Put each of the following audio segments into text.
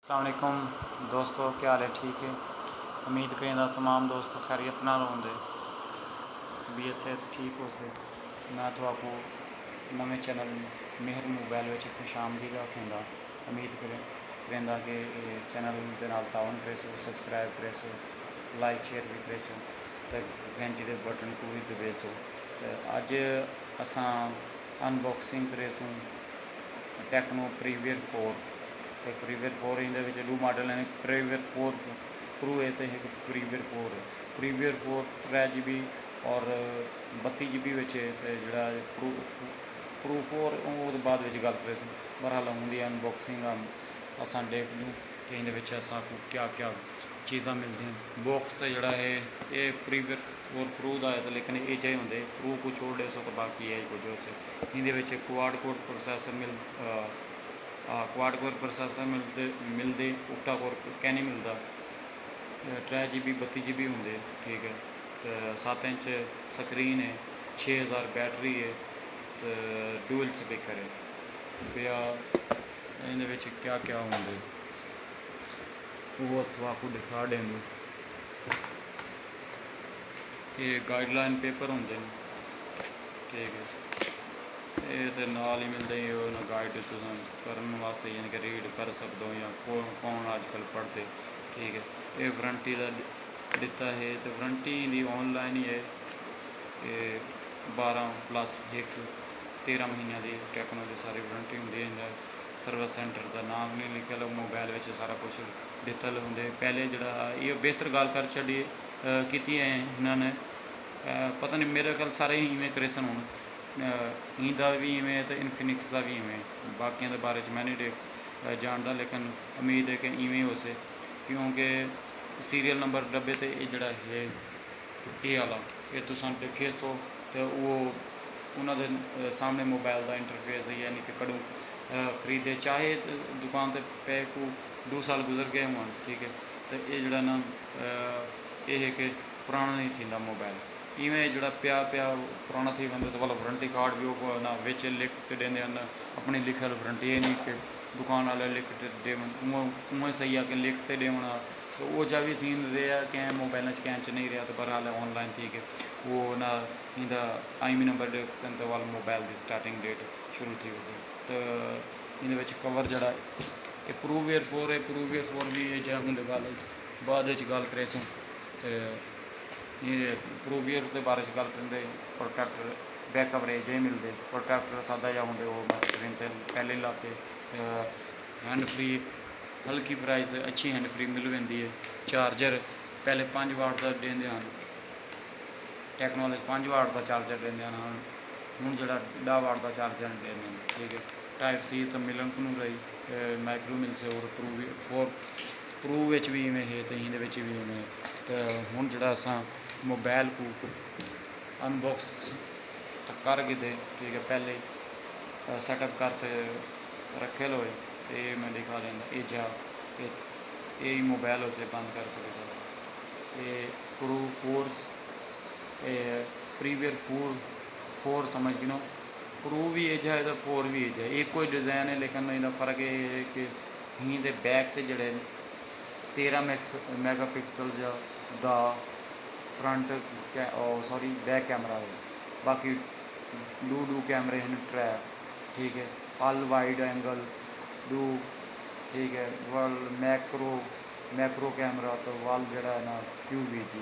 अस्सलाम वालेकुम दोस्तों, क्या हाल है? ठीक है। उम्मीद करें तमाम दोस्त खैरियत नाल होंगे, तबीयत सेहत ठीक हो से। मैं तो आपको नवे चैनल मेहर मोबाइल में खुश आमदीद आखेंदा। उम्मीद करेंदा कि चैनल के नाल ताउन करे सो, सब्सक्राइब करे सो, लाइक शेयर भी करे सो, तो घंटी के बटन को भी दबे सो। तो अज असां अनबॉक्सिंग करे सो टेक्नो प्रीवियर 4। एक प्रीवियर 4 इन दो मॉडल हैं, प्रीवियर 4 प्रो है तो एक प्रीवियर 4 है। प्रीवियर 4 3 GB और 32 GB है, तो जोड़ा प्रो 4 वो बाद गल करे सन। बहरहाल उनकी अनबॉक्सिंग असा देख लूँ कि इन को क्या क्या चीज़ा मिलती हैं। बॉक्स जोड़ा है ये प्रीवियर 4 प्रो का है, तो लेकिन ये चाहिए होंगे प्रो को छोड़ दे सो, तो बाकी है कुछ उस इन quad core processor quad core processor मिलते ऑक्टा कोर क्या नहीं मिलता। 3 GB 32 GB होंगे, ठीक है। तो 7 इंच स्क्रीन है, 6000 बैटरी है, तो डुअल स्पीकर है। भैया इन क्या क्या होंगे वो तो आपको दिखा देंगे। ये गाइडलाइन पेपर होंगे, ठीक है। ये तो नाल ही मिलते हैं गाइड करने वास्ते, यानी कि रीड कर सकते हो या कौन आजकल पढ़ते, ठीक है। ये वारंटी का दिता है, तो वारंटी दी ऑनलाइन ही है। ये 12+1 13 महीनों की टेक्नोलॉजी सारी वारंटी होंगी है। सर्विस सेंटर का नाम नहीं लिखे लो, मोबाइल में सारा कुछ डिटेल होंगे। पहले जरा ये बेहतर गल कर छी की है इन्होंने, पता नहीं मेरे ख्याल सारे ही इवें करे सन। हूँ का भी इवें तो इनफिनिक्स का भी इवें, बाकियों के बारे मैं नहीं जानता, लेकिन उम्मीद है कि इवें हो से, क्योंकि सीरियल नंबर डब्बे तो ये जड़ा है ये वाला ये तुम देखे सो। तो वो उन्होंने सामने मोबाइल का इंटरफेस है, यानी कि कड़ू खरीदे चाहे दुकान पर पे को 2 साल गुजर गए हों, ठीक है। तो ये जड़ा ना ये है कि पुराना नहीं थी मोबाइल, इवें जोड़ा पिया पुराना थी वंदे, तो वाला वारंटी कार्ड भी वो ना विच लिख के देंगे अपनी लिखल वारंटी। ये नहीं कि दुकान वाले लिख के देवन उवें सही है कि लिखते देवना, तो वो जा भी सीन रहा कैं मोबाइल कैं नहीं रहा। तो बहरहाल ऑनलाइन थी कि वो ना इंदा IMEI नंबर देख तो वाल मोबाइल की स्टार्टिंग डेट शुरू थी उसे। तो इन कवर जड़ा ये प्रूवियर 4 है। प्रूवियर 4 भी जो होंगे गल बाद गल करे सो। तो ये प्रूवियर के बारे गल करेंगे, प्रोटेक्टर बैक कवरेज ही मिलते, प्रोटेक्टर सादा जा होंगे वो बस स्क्रीन पर पहले ही लाते। तो हैंड फ्री हल्की प्राइस अच्छी हैंड फ्री मिल जाती है। चार्जर पहले 5 वाट का देंगे हैं, टेक्नोलॉजी 5 वाट का चार्जर देंगे हैं, हूँ जो 10 वाट का चार्जर देंगे, ठीक है। टाइप C तो मिलन को रही माइक्रो मिल से, और प्रो भी इवें है, तो ये भी इवें। तो हूँ जो अस मोबाइल को अनबॉक्स कर गए, ठीक है। पहले सैटअप करते रखे लो, तो ये मैं दिखा देंगे। ये जा ये मोबाइल उसे बंद कर सकते। ये प्रो 4 प्रीवियर 4 समझ गिनो। प्रो भी एज है, 4 भी एज है, एक कोई डिज़ाइन है, लेकिन इसका फ़र्क ये है कि ही दे बैक ते जड़े 13 मेगापिक्सल दा फ्रंट सॉरी बैक कैमरा है। बाकी दो कैमरे हैं, ट्रैप, ठीक है। अल वाइड एंगल दो, ठीक है। वाल मैक्रो कैमरा, तो वाल जड़ा है ना QVG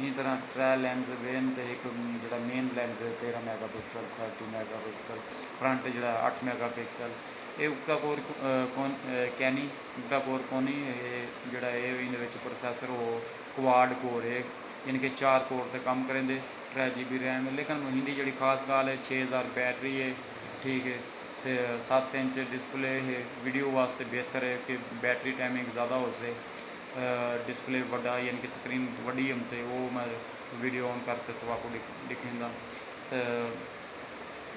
ई तरह ट्रै लेंस वेन, तो एक जो मेन लेंस है 13 मेगापिक्सल 30 मेगापिक्सल, फ्रंट जो 8 मेगापिक्सल। ये उक्टा कोर कैनी उक्टा कोर कोनी जोड़ा इन प्रोसैसर वो क्वाड कोर है, यानी कि 4 कोर से कम करेंगे, 3 GB रैम है। लेकिन हिंदी जी खास गल है 6000 बैटरी है, ठीक है। तो 7 इंच डिस्प्ले है, वीडियो वास्ते बेहतर है कि बैटरी टाइमिंग ज़्यादा हो से। डिस्प्ले वड्डा यानी कि स्क्रीन वड्डी हमसे, वो मैं वीडियो ऑन करते तो आपको दिखेंदा। तो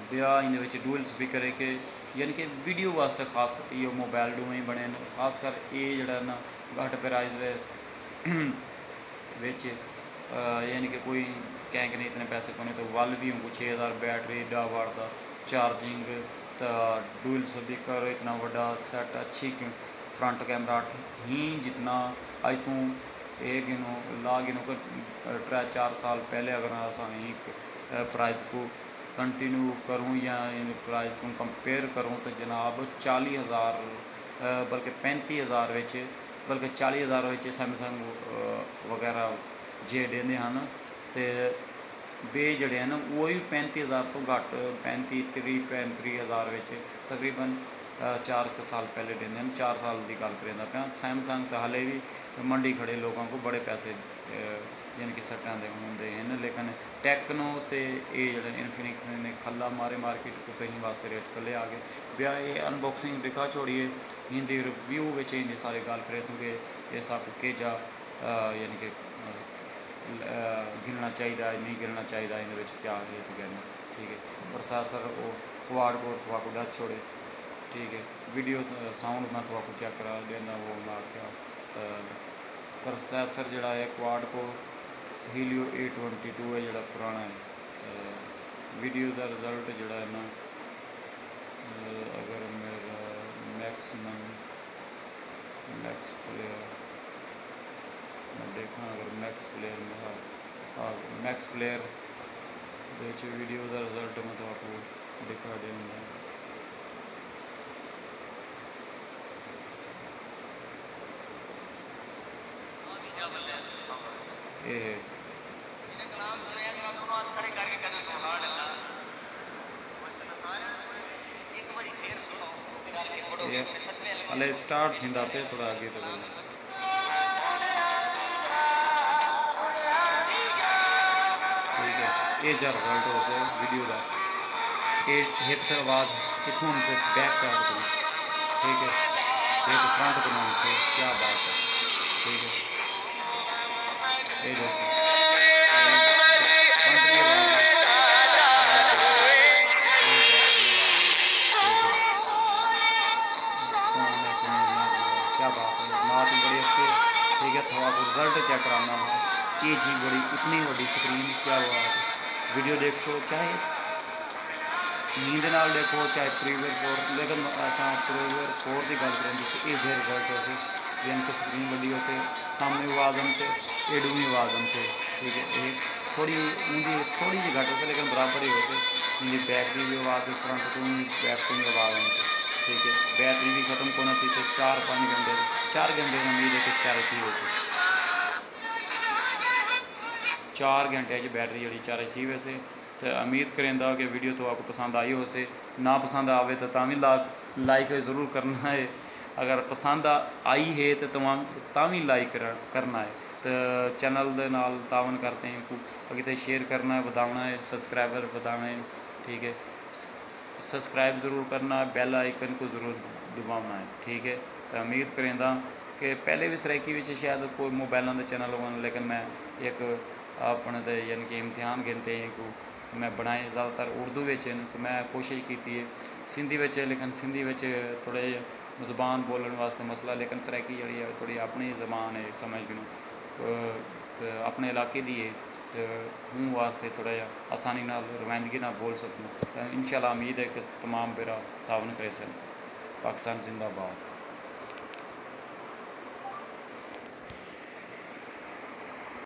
ब्याह इन डुअल स्पीकर है कि यानी कि वीडियो वास्ते खास ये मोबाइल डोवें बने, खासकर ये जड़ा ना घट प्राइस यानी कि कोई कैंक नहीं इतने पैसे कोने, तो वल भी उनको 6000 बैटरी 10 वाट का चार्जिंग, तो डुअल स्पीकर इतना बड़ा सेट अच्छी फ्रंट कैमरा ही जितना अज तू ये गिनो ला गिनो कि 3-4 साल पहले अगर असा प्राइस को कंटिन्यू करूँ या इन प्राइस को कंपेयर करूँ तो जनाब 40,000 बल्कि 35,000 बल्कि 40,000 सैमसंग वगैरह जे देंदे हैं तो बे जड़े हैं वो भी 35,000 तो घट 35,000 तकरीबन 4 साल पहले देंदे हैं। 4 साल की गल करें पाँ सैमसंग तो हाले भी मंडी खड़े लोगों को बड़े पैसे यानी कि सट्टां दे होंदे हैं, लेकिन टेक्नो तो ये जो इन्फिनिक्स ने खला मारे मार्केट को कहीं वास्ते रेट कले आ गए ब्या ये अनबॉक्सिंग दिखा छोड़िए हिंदी रिव्यू में हिंदी सारे गल करें कि ये सब केजा यानी कि गिनना चाहिए नहीं गिनना चाहिए इन क्या है तो कहना ठीक है। प्रोसेसर वो क्वाड कोर थोड़ा को डच छोड़े ठीक है। वीडियो साउंड मैं थोड़ा को चेक करा देना वो मैं आख्या तो प्रोसेसर जोड़ा है क्वाड को हीलियो A22 है जोड़ा पुराना है तो वीडियो का रिजल्ट जोड़ा है ना अगर मेरा मैक्सिमम मैक्स प्लेयर मैं देखा अगर मैक्स प्लेयर में हाँ मैक्स प्लेयर वीडियो का रिजल्ट मैं तो आपको दिखा दूँगा। ये हले स्टार्ट थींदा पे थोड़ा आगे तो ठीक है। ये जो रिजल्ट हो से वीडियो का ये एक आवाज़ इतों से बैक साइड को ठीक है एक फ्रंट को नाम से क्या बात है ठीक है। ये देखो क्या बात है बात बड़ी अच्छी ठीक है। थोड़ा रिजल्ट चेक कराना है ये चीज़ बड़ी इतनी बड़ी स्क्रीन क्या बात है वीडियो देखो चाहे नींद नाल देखो चाहे प्रीवियर 4 लेकिन असा प्रीवियर 4 की गल करें तो ये रिजल्ट हो यानी कि स्क्रीन बड़ी होते सामने आवाज़ हमसे एडूमी आवाज़ हमसे ठीक है। ये थोड़ी उनकी थोड़ी जी घट होते लेकिन बराबर ही होते उनकी बैक की भी आवाज़ फ्रंट को बैक को भी आवाज़ हमसे ठीक है। बैटरी भी खत्म को थी से 4-5 घंटे 4 घंटे में उम्मीद है कि चार्ज थी वैसे 4 घंटे बैटरी जी चार्ज थी वैसे तो उम्मीद करें कि वीडियो तो आपको पसंद आई हो से ना पसंद आवे तो भी लाइक ज़रूर करना है। अगर पसंद आई है तो भी लाइक करना है तो चैनल के नाल तावन करते हैं अगे शेयर करना है बताना है सब्सक्राइबर बताना है ठीक है। सब्सक्राइब ज़रूर करना है बेल आइकन को ज़रूर दबाना है ठीक है। तो उम्मीद करें कि पहले भी सराइकी में शायद कोई मोबाइलों के चैनल हो लेकिन मैं एक अपने यानी कि इम्तिहान गिनते हैं को मैं बनाए ज़्यादातर उर्दू तो मैं कोशिश की है सिंधी लेकिन सिंधी थोड़े ज़बान बोलने वास्ते मसला लेकिन सराइकी जी थोड़ी अपनी ज़बान है समझ गिनो अपने इलाके की है तो हूँ वास्ते थोड़ा जहा आसानी रवानगी बोल सकूँ तो इंशाल्लाह उम्मीद है कि तमाम मेरा तावन करे सन। पाकिस्तान जिंदाबाद।